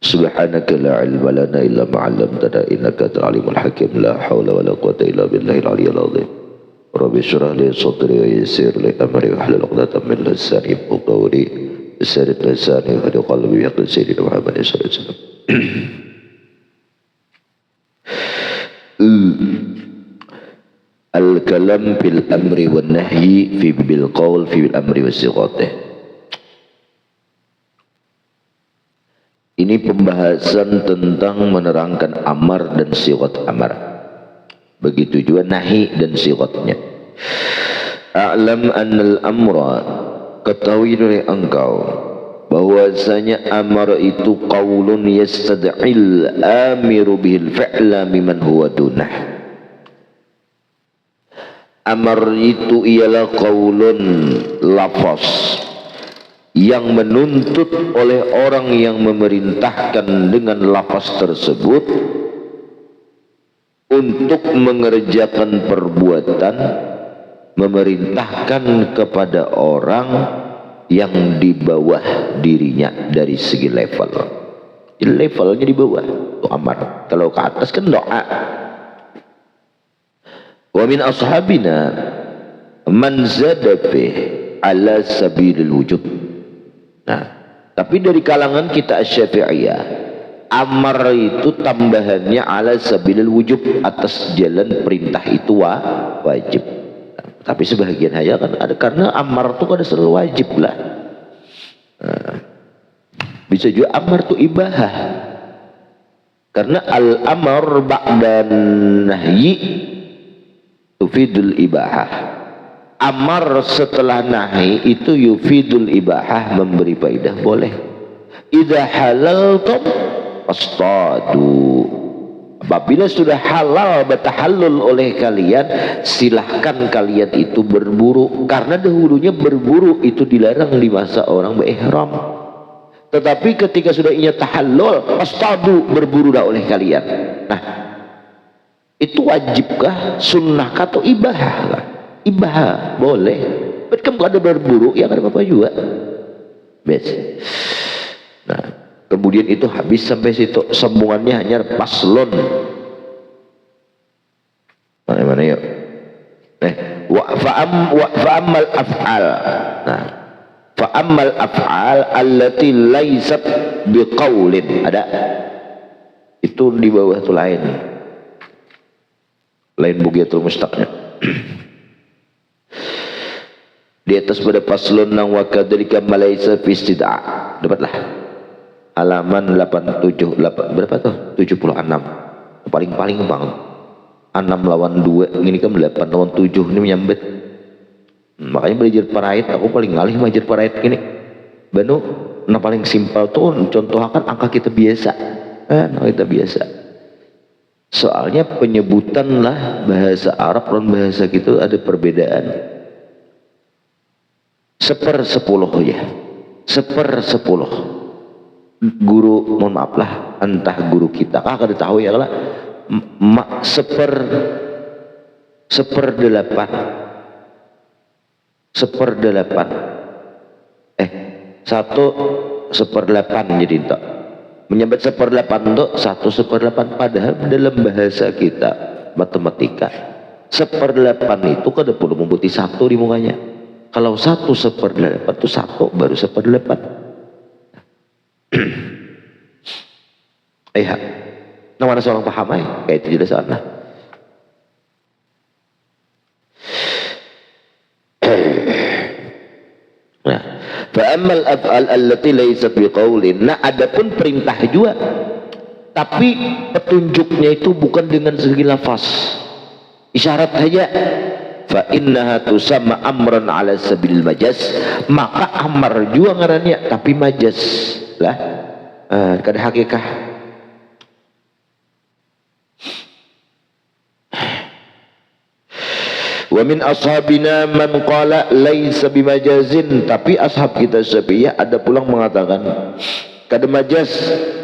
Subhanaka la ilma lana illa ma 'allamtana innaka antal alimul hakim. La haula wala quwwata illa billahil aliyyil azim. Rabbi shrah li sadri wa yassir li amri wahlul 'uqdatam min lisani yafqahu qawli. Sayyid lisani wa hadi qalbi ya sayyidina Muhammad sallallahu alaihi wasallam. Al-kalam fil amri wan nahyi fi bil qaul fi bil amri was sighatih. Ini pembahasan tentang menerangkan amar dan sigat amar. Begitu juga nahi dan sigatnya. A'lam annal amra, ketahui oleh engkau bahwasanya amar itu qaulun yastad'il amiru bihil fi'la mimman huwa dunah. Amar itu ialah qaulun, lafaz yang menuntut oleh orang yang memerintahkan dengan lafaz tersebut untuk mengerjakan perbuatan, memerintahkan kepada orang yang di bawah dirinya dari segi level. Jadi levelnya di bawah itu amar. Kalau ke atas kan doa. Wa min ashabina man zada ala sabilil wujub. Nah, tapi dari kalangan kita Syafi'iyah, amar itu tambahannya ala sabilil wujub, atas jalan perintah itu wajib. Nah, tapi sebagian hanya kan ada, karena amar itu kan selalu wajib lah. Nah, bisa juga amar itu ibahah, karena al-amar ba'dan nahyi tufidul ibahah. Amar setelah nahi itu yufidul ibahah, memberi faedah boleh. Idza halaltum fastadu, apabila sudah halal bertahallul oleh kalian, silahkan kalian itu berburu, karena dahulunya berburu itu dilarang di masa orang berihram. Tetapi ketika sudah ia tahallul, fastadu, berburulah oleh kalian. Nah, itu wajibkah, sunnahkah, atau ibahah? Ibahah boleh. Kan ada berburu ya, kan apa juga. Bes. Nah, kemudian itu habis sampai situ, sambungannya hanya paslon. Mana yuk? Fa'ammal af'al. Nah, fa'ammal af'al allati laysat biqaulin. Ada. Itu di bawah itu lain. Lain bugiatul mustaqnya. Di atas pada paslon nang wa kadzalika malaisa fi istid'a. Dapatlah halaman 87 berapa tuh? 76. Paling-paling banget. 6 lawan 2 ini kan 8 lawan 7 ini menyambet. Makanya belajar parait aku paling ngalih belajar parait gini. Banu nah paling simpel tuh contohkan angka kita biasa. Angka kita biasa. Soalnya penyebutan lah bahasa Arab dan bahasa gitu ada perbedaan. 1/10 ya, 1/10 guru, mohon maaf lah, entah guru kita kah kada tahu ya lah, 1/8 1/8 jadi itu menyebut 1/8 itu 1/8, padahal dalam bahasa kita matematika 1/8 itu kada perlu membuti 1 di mukanya. Kalau 1/8 itu 1 baru 1/8. Nah mana seorang paham kayak itu jelas sana. Nah, fa'ammal af'al allati laysat biqaulin. Nah, adapun perintah juga, tapi petunjuknya itu bukan dengan segi lafaz, isyarat saja. Fa innaha tusamma amran ala sabil majaz, maka amar juga ngarannya tapi majaz lah, kada hakikah. Wa min ashabina man qala laisa bimajazin, tapi ashab kita Syafi'iyah ada pulang mengatakan kada majaz,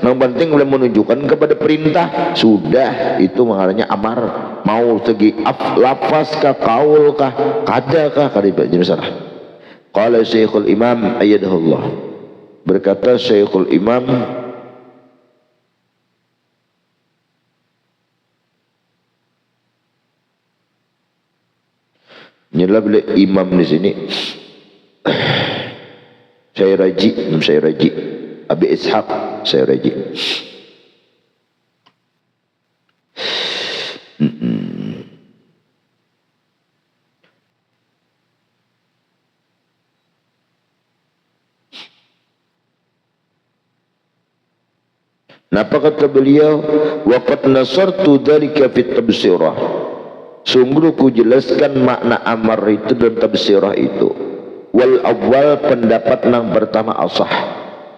yang penting boleh menunjukkan kepada perintah, sudah itu mengarahnya amar, mau segi lafaz kah, kaul kah, kada kah, kada jadi masalah. Qala Syekhul Imam ayyadahullah, berkata Syekhul Imam alhamdulillah bila imam di sini Imam Syaraji Abi Ishaq Syaraji. Apa kata beliau? Waqad nasartu dzalika fit tabsirah. Sungguh ku jelaskan makna amar itu dalam tabsirah itu. Wal awal pendapat nang pertama asah.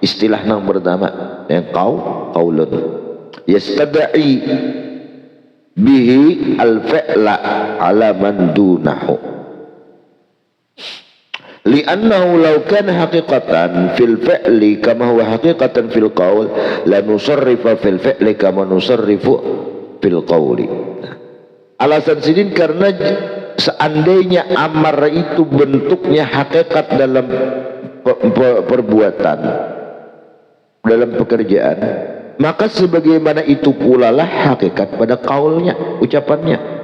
Istilah nang pertama yang qaulun yastad'i bihi al fi'la ala man dunahu. Li'annahu law kana haqiqatan fil fi'li kama huwa haqiqatan fil qaul la nusarrifa fil fi'li kama nusarrifu fil qauli. Alasan sini karena seandainya amar itu bentuknya hakikat dalam perbuatan, dalam pekerjaan, maka sebagaimana itu pula lah hakikat pada qaulnya, ucapannya.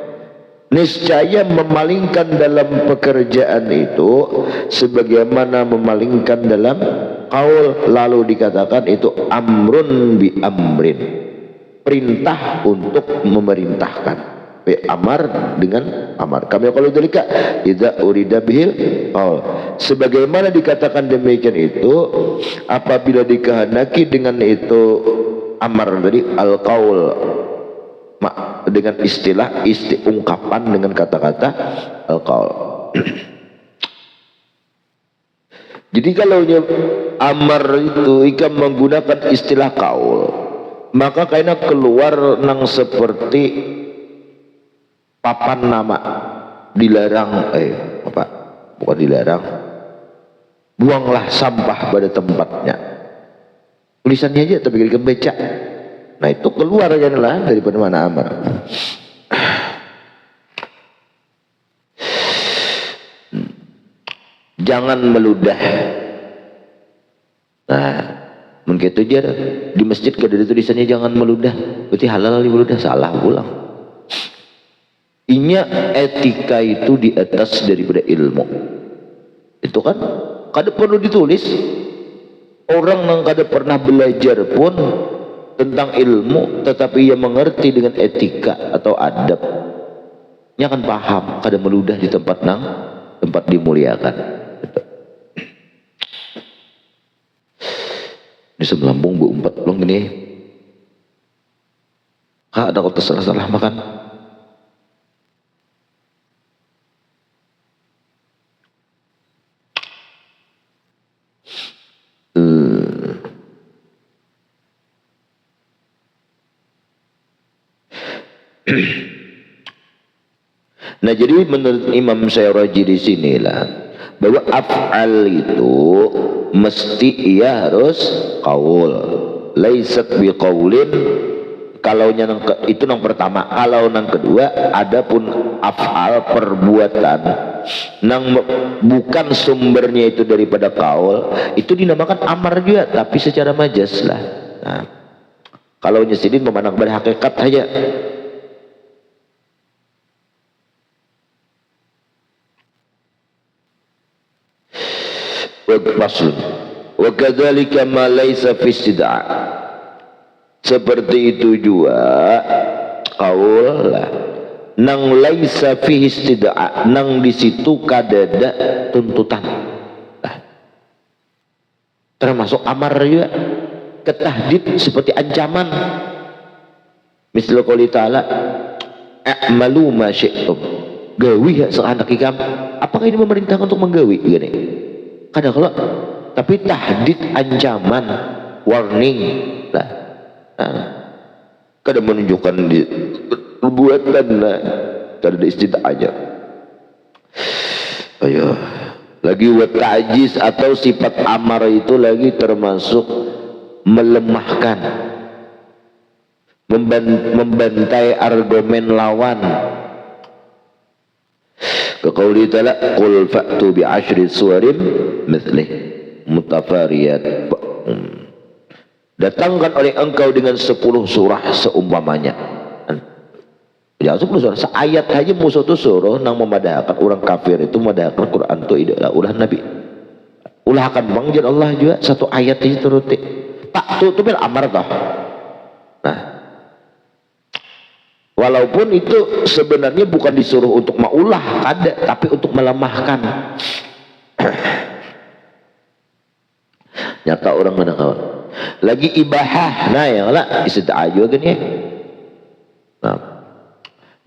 Niscaya memalingkan dalam pekerjaan itu sebagaimana memalingkan dalam qaul, lalu dikatakan itu amrun bi amrin, perintah untuk memerintahkan, amar dengan amar. Kami kalau dalika idza urida bihil qaul, sebagaimana dikatakan demikian itu apabila dikehendaki dengan itu amar tadi al qaul, dengan istilah ungkapan dengan kata-kata al-qaul. Jadi kalau amar itu ikan menggunakan istilah qaul, maka kayaknya keluar nang seperti papan nama dilarang, bukan dilarang, buanglah sampah pada tempatnya, tulisannya aja tapi kita baca. Nah itu keluar kan lah daripada mana amar. Jangan meludah. Nah mungkin itu aja di masjid kada ada tulisannya jangan meludah, berarti halal meludah, salah pulang. Inya etika itu di atas daripada ilmu. Itu kan kada perlu ditulis. Orang yang kada pernah belajar pun tentang ilmu tetapi ia mengerti dengan etika atau adab, nya akan paham kada meludah di tempat dimuliakan. Ini sebelambung bu 4 belum gini. Ada kau tersalah makan. Nah jadi menurut Imam Syaraji di sinilah bahwa af'al itu mesti ia harus qaul, laisat bi qaulin. Kalau itu yang pertama. Kalau yang kedua, adapun af'al perbuatan nang bukan sumbernya itu daripada qaul, itu dinamakan amar juga tapi secara majaz lah. Nah, kalau nyesidin memandang pada hakikat saja. Maksud wa kadzalika ma laisa fi istid'a, seperti itu juga qaul lah nang laisa fi istid'a, nang di situ kadada tuntutan lah. Termasuk amar juga, ketahdid seperti ancaman. Misal qouli ta'ala a'malu ma syi'tum, gawi ya seanak ikam. Apakah ini memerintahkan untuk menggawi gini? Kadang kalau tapi tahdid ancaman, warning lah. Nah, kadang menunjukkan di perbuatan lah, kada ada istida'anya. Ayo lagi wa ta'jiz atau sifat amar itu lagi termasuk melemahkan, membantai argumen lawan. Kaqauli ta'ala qul fa'tu bi 'ashri suwarin mithlih mutafariyat, datangkan oleh engkau dengan 10 surah seumpamanya. Ya sebelum surah seayat aja musuh tu suruh nang memadahkan orang kafir itu memadahkan Quran tu ida ulah Nabi. Ulah akan manggil Allah juga satu ayat aja turuti. Pak tu bil amar toh. Nah, walaupun itu sebenarnya bukan disuruh untuk maulah ada, tapi untuk melemahkan. Nyata orang mana kawan. Lagi ibahah, nah yang lah istida'ah juga kan ya. Nah,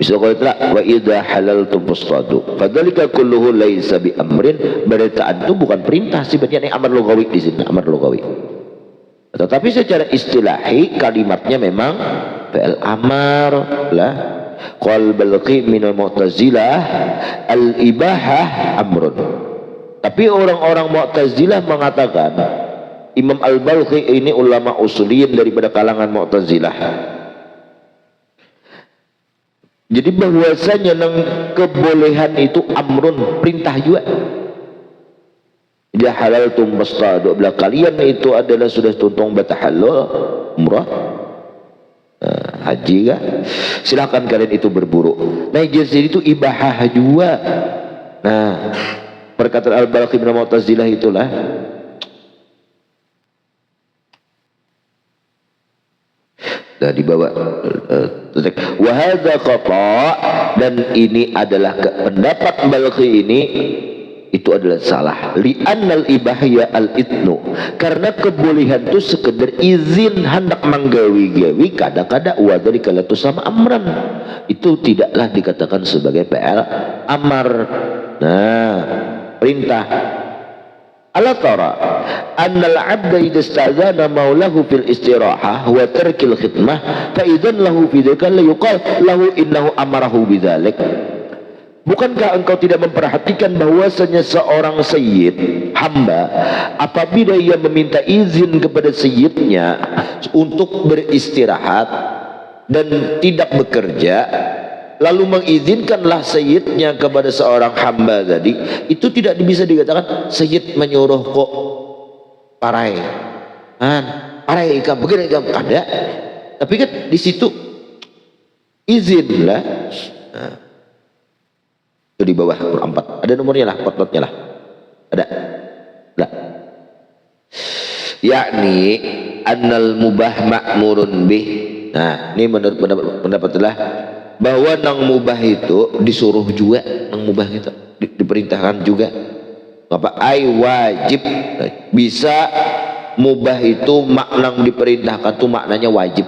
bisa kau itulah wa idza halaltum fasadu. Fadzalika kulluhu laisa bi amrin. Beritaan itu bukan perintah sebenarnya, ini amar lugawi di sini, amar lugawi. Tetapi secara istilahi kalimatnya memang fi'il amar lah. Qal balqi min al-mu'tazilah al-ibahah amrun. Tapi orang-orang Mu'tazilah mengatakan, Imam Al-Balqi ini ulama usuliyin daripada kalangan Mu'tazilah. Jadi bahwasanya nang kebolehan itu amrun, perintah juga. Dia halal tumbastadu, bila kalian itu adalah sudah tuntung batahallul umrah haji kan, silakan kalian itu berburu. Nah jadi itu ibahah juga. Nah perkataan Al-Balqi bin Mu'tazilah itulah dah dibawa wahada khata, dan ini adalah pendapat Balqi ini itu adalah salah. Li'annal ibahya al-idnu, karena kebolehan itu sekedar izin hendak menggawi-gawi, kadang-kadang wadhalika la tusama amran, itu tidaklah dikatakan sebagai PL amar. Nah perintah. Ala tara annal 'abda idza ista'dzana maulahu fil istirahah wa tarkil khidmah fa idzan lahu fi dzalika la yuqal lahu innahu amarahu bidzalik. Bukankah engkau tidak memperhatikan bahwasanya seorang sayyid hamba apabila ia meminta izin kepada sayyidnya untuk beristirahat dan tidak bekerja, lalu mengizinkanlah sayyidnya kepada seorang hamba tadi, itu tidak bisa dikatakan sayyid menyuruh kok parai parai ikam begini ikam ada, tapi kan di situ izin lah. Nah, itu di bawah nomor 4 ada nomornya lah, potnotnya lah ada lah, yakni annal mubah makmurun bih. Nah ini menurut pendapat adalah bahwa nang mubah itu disuruh juga, nang mubah itu diperintahkan juga. Apa ai wajib, bisa mubah itu makna diperintahkan tuh maknanya wajib.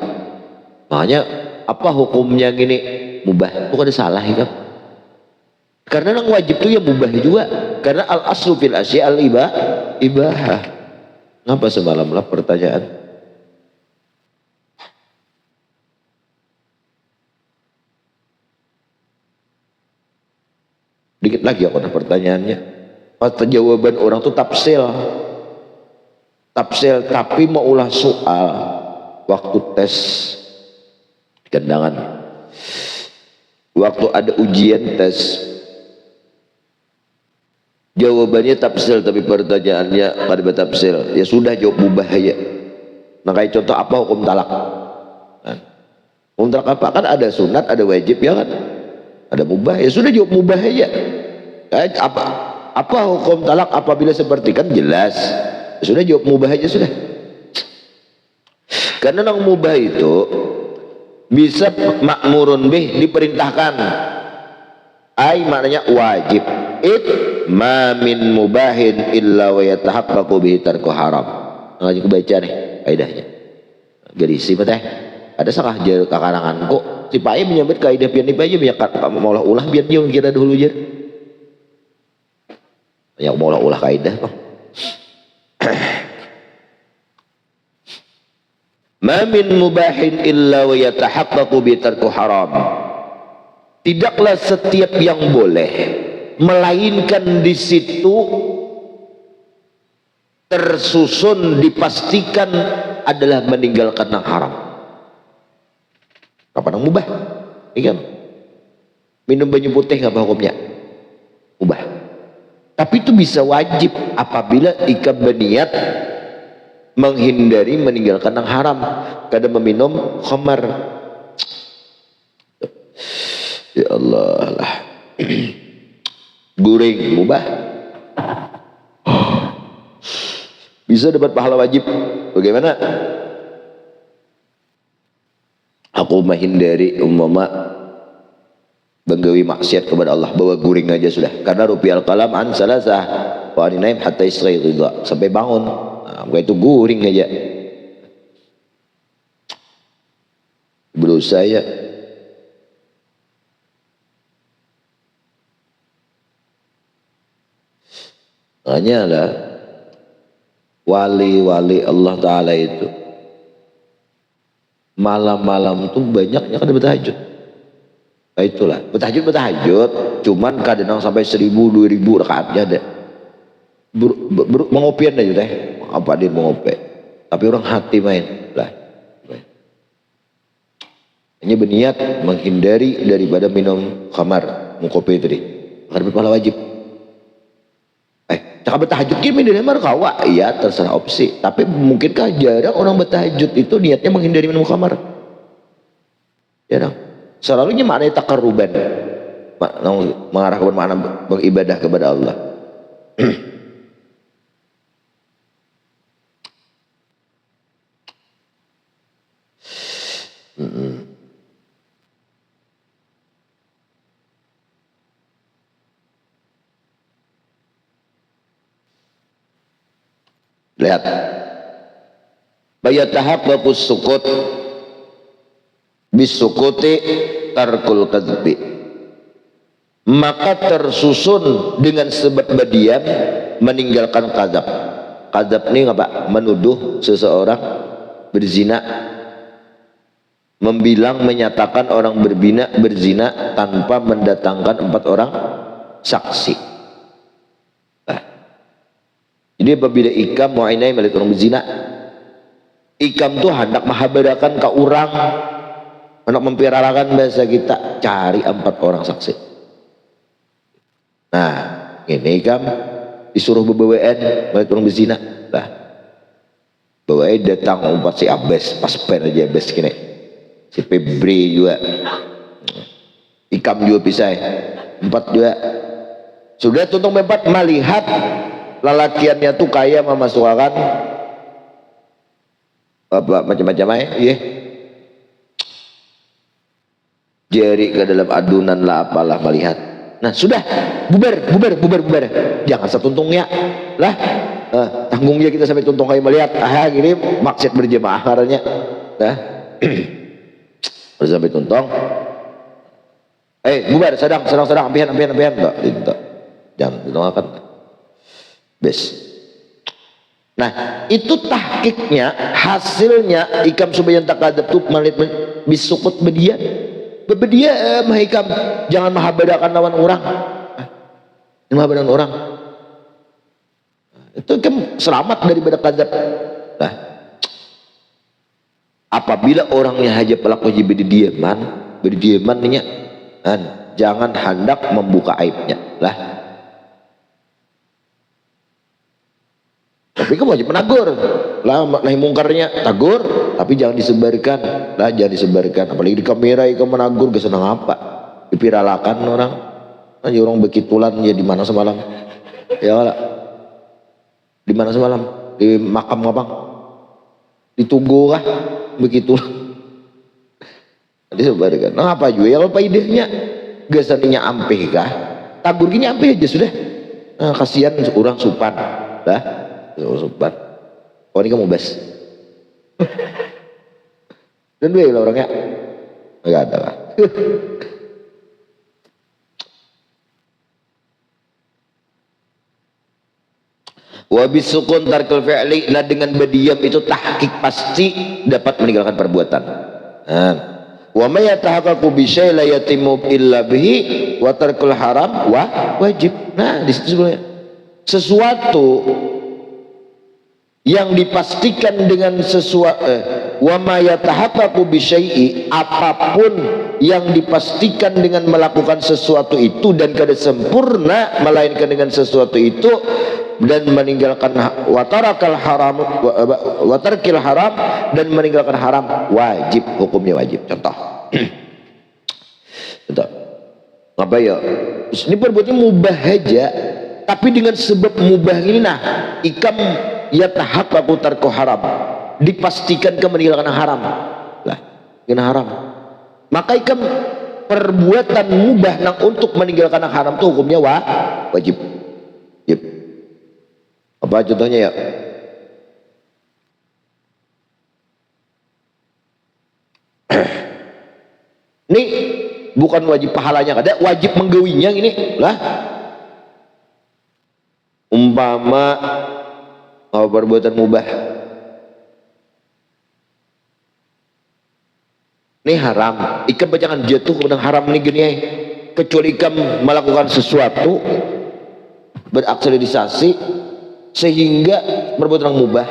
Makanya apa hukumnya gini mubah itu kan salah ya kan? Karena nang wajib itu ya mubah juga, karena al aslu fil asya al ibahah. Ngapa semalam lah pertanyaan? Dikit lagi aku ada pertanyaannya. Pas jawaban orang tuh tafsil, tapi mau ulah soal waktu tes kendangan, waktu ada ujian tes, jawabannya tafsil tapi pertanyaannya kada tafsil. Ya sudah jawab mubah aja. Nah kayak contoh apa hukum talak? Nah, hukum talak apa? Kan ada sunat, ada wajib ya kan? Ada mubah, ya sudah jawab mubah aja. Apa hukum talak apabila seperti, kan jelas. Ya sudah jawab mubah aja sudah. Karena nang mubah itu bisa makmurun bih, diperintahkan. Ai maknanya wajib. Ma min mubahin illa wa yatahaqqaqu bihi tarku haram. Ngaji baca nih kaidahnya. Garisi teh. Ada salah jar kakaranganku. Si Pai menyebut kaidah pian aja banyak maulah ulah biar dia kira dulu jar. Banyak maulah ulah kaidah kok. Ma min mubahin illa wa yatahaqqaqu bihi tarku haram. Tidaklah setiap yang boleh, melainkan di situ tersusun dipastikan adalah meninggalkan yang haram. Apa yang mubah? Iya kan? Minum banyu putih apa hukumnya? Mubah. Tapi itu bisa wajib apabila ikam berniat menghindari meninggalkan yang haram, kada meminum khamar. Ya Allah lah. Guring mubah. Bisa dapat pahala wajib. Bagaimana? Aku menghindari umpama menggawi maksiat kepada Allah, bawa guring aja sudah. Karena rupiah al-qalam an salasah wa aninaim hatta istayqidha, sampai bangun. Nah, itu guring aja. Berusaha ya. Hanyalah wali-wali Allah Ta'ala itu malam-malam tuh banyaknya kan bertahajud. Nah itulah bertahajud cuman kadang sampai 1000 2000 rakaatnya ada. Mengopian aja teh apa dia mengopi, tapi orang hati main lah. Hanya berniat menghindari daripada minum khamar, mengopi tadi akan berpahala wajib. Cakap bertahajud gini dari mana kawa? Iya terserah opsi. Tapi mungkinkah jarang orang bertahajud itu niatnya menghindari minum khamar? Jarang. Selalunya maknanya taqarruban, mengarah kepada makna beribadah kepada Allah. Lihat, bayatahaqqaqu sukut bisukuti tarkul kadhbi, maka tersusun dengan sebab berdiam meninggalkan kadzab. Kadzab ini apa? Menuduh seseorang berzina, membilang menyatakan orang berzina tanpa mendatangkan 4 orang saksi. Jadi apabila ikam mu'inai melihat orang berzina, ikam tuh hendak menghabarkan ke orang, hendak mempiralakan bahasa kita, cari 4 orang saksi. Nah ini ikam disuruh BBWN melihat orang berzina lah, BBWN datang 4 si Abes pas pen aja Abes kini, si Febri juga, ikam juga pisah 4 juga sudah. Tuntung 4 melihat lalakiannya tuh kaya memasukkan apa macam-macam ya, jari ke dalam adunan lah apalah melihat. Nah sudah bubar, jangan setuntungnya lah, tanggungnya kita sampai tuntung kaya melihat gini maksud berjemaah karanya nah harus sampai tuntung bubar sedang ampian enggak jangan ditolakkan bes. Nah itu tahkiknya, hasilnya ikam subayan takadzab tuh malit bisukut bedia mahikam, jangan mahabadakan lawan orang, mahabadakan orang itu kan selamat daripada kadzab. Nah apabila orangnya haja pelaku berdiaman nya jangan hendak membuka aibnya lah. Tapi kamu wajib menagur lah, nahi mungkarnya tagur, tapi jangan disebarkan lah, jangan disebarkan. Apalagi di kamera kamu menagur, gak senang apa dipiralakan orang aja. Orang bekitulan ya di mana semalam ya lah, di mana semalam di makam abang ditunggu kah begitu disebarkan. Nah apa juga apa idenya gak senangnya ampeh kah tagur gini ampeh aja sudah. Nah, kasihan orang supan lah sobat. Oh ini kamu bes dan dua lah orangnya nggak ada lah. Wabis sukun tarkul fi'li, lah dengan berdiam itu tahqiq pasti dapat meninggalkan perbuatan. Wa may yatahaqqaqu bi syai' la yatimu illa bihi wa tarkul haram wajib. Nah di situ sebenarnya sesuatu yang dipastikan dengan sesuatu wa ma yatahaqqaqu bi syai'i, apapun yang dipastikan dengan melakukan sesuatu itu dan kada sempurna melainkan dengan sesuatu itu dan meninggalkan watarakal haram watarkil haram dan meninggalkan haram wajib, hukumnya wajib. Contoh Apa ya? Ini perbuatan mubah aja, tapi dengan sebab mubah ini nah ikam yatahaqqaqu tarku haram, dipastikan ke meninggalkan haram lah, ini haram. Maka ikam perbuatan mubah nang untuk meninggalkan haram itu hukumnya wajib. Yep. Apa contohnya ya? Ini bukan wajib pahalanya, ada wajib menggawinya ini lah. Umpama perbuatan mubah ini haram, ikam jangan jatuh kepada haram ini gini ya. Kecuali ikam melakukan sesuatu berakselerasi sehingga perbuatan mubah,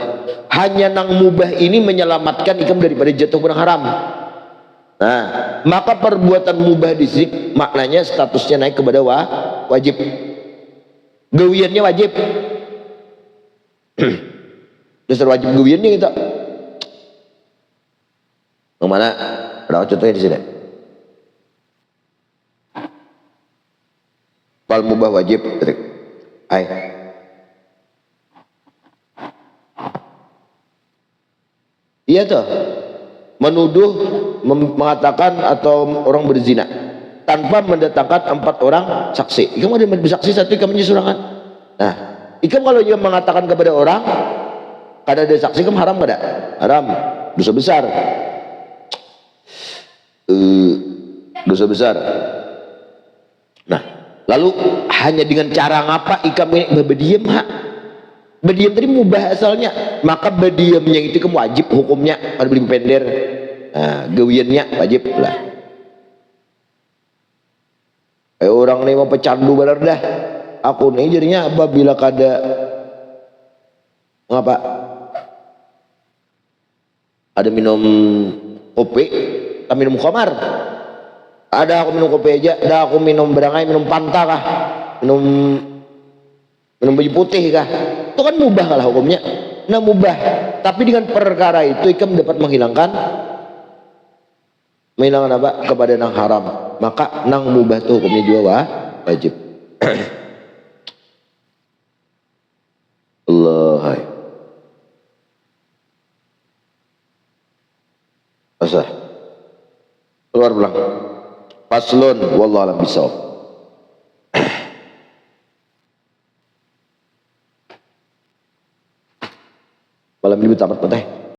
hanya nang mubah ini menyelamatkan ikam daripada jatuh kepada haram. Nah, maka perbuatan mubah di sini maknanya statusnya naik kepada wajib. Gawiannya wajib. Dasar wajib gawiannya kita. Yang mana? Ada contohnya di sini. Fal mubah wajib. Ai. Iya tuh. Menuduh, mengatakan atau orang berzina tanpa mendatangkan 4 orang saksi. Ikam ada bersaksi satu, ikam menyurangan. Nah, ikam kalau dia mengatakan kepada orang kada ada saksi, ikam haram kada? Haram, dosa besar. Dosa besar. Nah, lalu hanya dengan cara ngapa ikam ini berdiam berdiam tadi mubah asalnya, maka berdiamnya itu kamu wajib hukumnya. Kalau beli pender, nah, gawiannya wajib lah. Orang nih mau pecandu bener dah. Aku nih jadinya apabila kada ngapa? Ada minum kopi, tak minum khamar. Ada aku minum kopi aja, ada aku minum berangai, minum Fanta kah? Minum baju putih kah? Itu kan mubah lah hukumnya. Nah mubah, tapi dengan perkara itu ikam dapat menghilangkan apa? Kepada nang haram. Maka nang mubah itu hukumnya juga wajib. Allah. Asah. Keluar pulang. Paslon wallahu a'lam bishawab. Malam ini tamat patah.